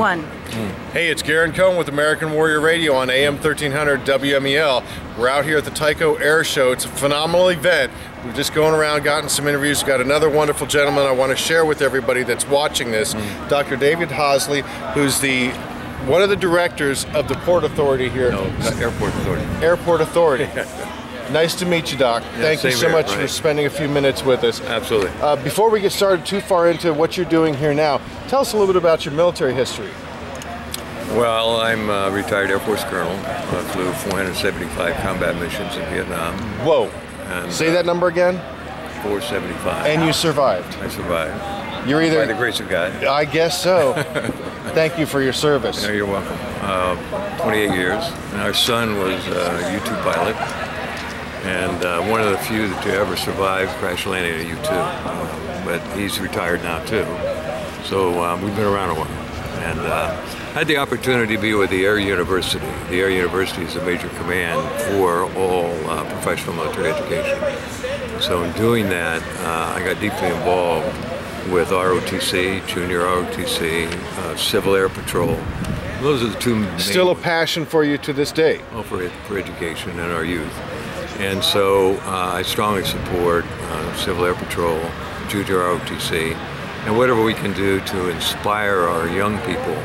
1. Hey, it's Garen Cohen with American Warrior Radio on AM 1300 WMEL. We're out here at the Tico Airshow. It's a phenomenal event. We're just going around, gotten some interviews. We've got another wonderful gentleman I want to share with everybody that's watching this, Dr. David Hosley, who's one of the directors of the Port Authority here. No, Airport Authority. Airport Authority. Nice to meet you, Doc. Thank you so much for spending a few minutes with us. Absolutely. Before we get started too far into what you're doing here now, tell us a little bit about your military history. Well, I'm a retired Air Force colonel. I flew 475 combat missions in Vietnam. Whoa. And, say that number again? 475. And you survived? I survived. You're either... By the grace of God. I guess so. Thank you for your service. No, you're welcome. 28 years. And our son was a U-2 pilot. And one of the few to ever survive crash landing at a U-2. But he's retired now, too. So we've been around a while. And I had the opportunity to be with the Air University. The Air University is a major command for all professional military education. So in doing that, I got deeply involved with ROTC, Junior ROTC, Civil Air Patrol. Those are the two main... Still a passion for you to this day? Oh, for education and our youth. And so I strongly support Civil Air Patrol, Junior ROTC, and whatever we can do to inspire our young people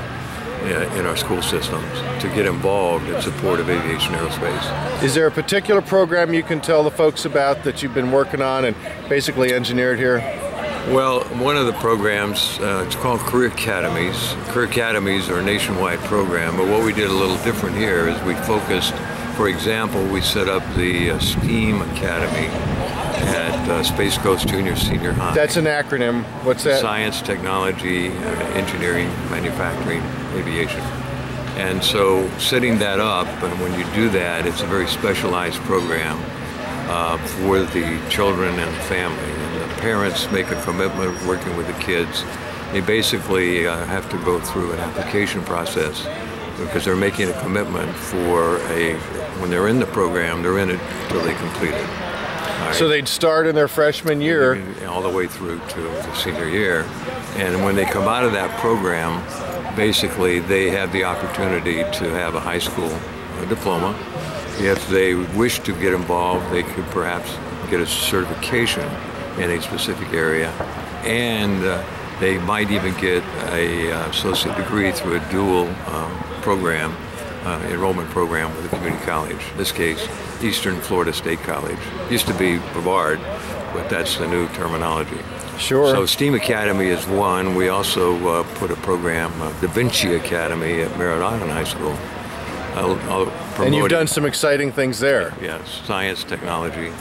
in our school systems to get involved in support of aviation aerospace. Is there a particular program you can tell the folks about that you've been working on and basically engineered here? Well, one of the programs, it's called Career Academies. Career Academies are a nationwide program, but what we did a little different here is we focused, for example, we set up the STEAM Academy at Space Coast Junior Senior High. That's an acronym. What's that? Science, technology, engineering, manufacturing, aviation. And so setting that up, and when you do that, it's a very specialized program for the children and the family. And the parents make a commitment working with the kids. They basically have to go through an application process because they're making a commitment for when they're in the program, they're in it until they complete it. Right. So they'd start in their freshman year. All the way through to the senior year. And when they come out of that program, basically they have the opportunity to have a high school diploma. If they wish to get involved, they could perhaps get a certification in a specific area. And they might even get an associate degree through a dual program, enrollment program with a community college. In this case, Eastern Florida State College. Used to be Brevard, but that's the new terminology. Sure. So STEAM Academy is one. We also put a program, Da Vinci Academy at Merritt Island High School. And you've done some exciting things there. Yes, science, technology,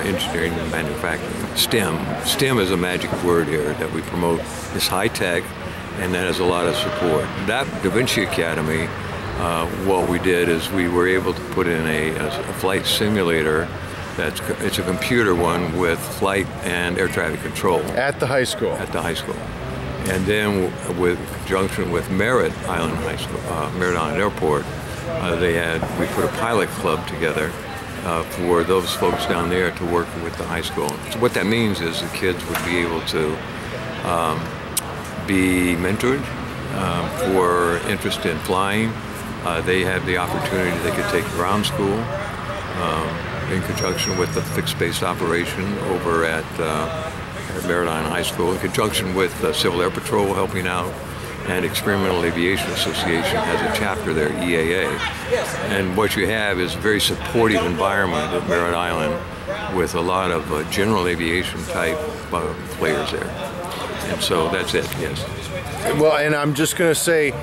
engineering, and manufacturing. STEM. STEM is a magic word here that we promote. It's high tech, and that has a lot of support. That Da Vinci Academy, what we did is we were able to put in a flight simulator. It's a computer one with flight and air traffic control. At the high school? At the high school. And then with conjunction with Merritt Island High School, Merritt Island Airport, we put a pilot club together for those folks down there to work with the high school. So what that means is the kids would be able to be mentored for interest in flying. They have the opportunity, they could take ground school in conjunction with the fixed-base operation over at Merritt Island High School, in conjunction with Civil Air Patrol helping out, and Experimental Aviation Association has a chapter there, EAA. And what you have is a very supportive environment at Merritt Island with a lot of general aviation type players there. And so that's it, yes. Well, and I'm just going to say,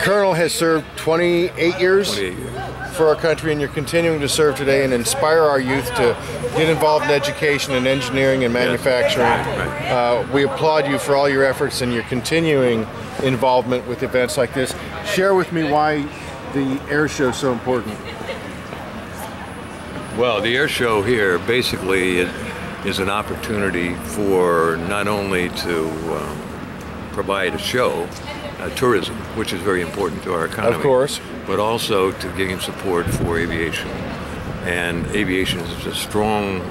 Colonel has served 28 years? 28 years. For our country, and you're continuing to serve today and inspire our youth to get involved in education and engineering and manufacturing. Yes. Right. We applaud you for all your efforts and your continuing involvement with events like this. Share with me why the air show is so important. Well, the air show here basically is an opportunity for not only to provide a show, tourism, which is very important to our economy. Of course. But also to gain support for aviation. And aviation is a strong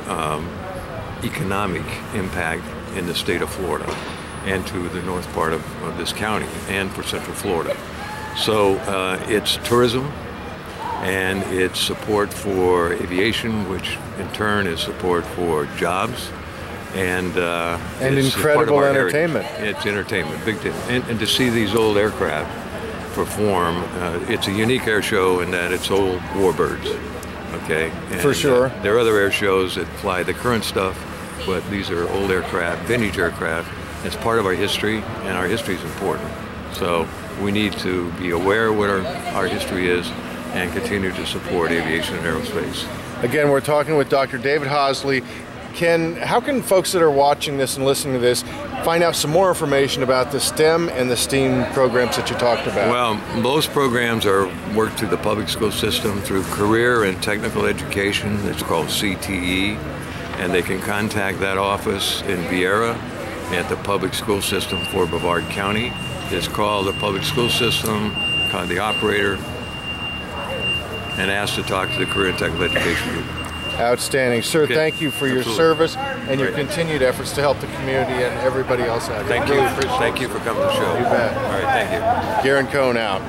economic impact in the state of Florida. and to the north part of this county and for Central Florida. So it's tourism, and it's support for aviation, which in turn is support for jobs, and incredible entertainment. It's entertainment, big deal. And to see these old aircraft perform, it's a unique air show in that it's old warbirds. Okay, and, for sure. There are other air shows that fly the current stuff, but these are old aircraft, vintage aircraft. It's part of our history, and our history is important. So we need to be aware of what our history is and continue to support aviation and aerospace. Again, we're talking with Dr. David Hosley. How can folks that are watching this and listening to this find out some more information about the STEM and the STEAM programs that you talked about? Well, most programs are worked through the public school system through career and technical education. It's called CTE, and they can contact that office in Viera at the public school system for Brevard County. It's called the public school system, call the operator, and ask to talk to the career and technical education group. Outstanding. Sir, Okay. Thank you for your Absolutely. service and your continued efforts to help the community and everybody else out here. Thank Really you. appreciate it. Thank you for coming to the show. You bet. All right, thank you. Garen Cohn out.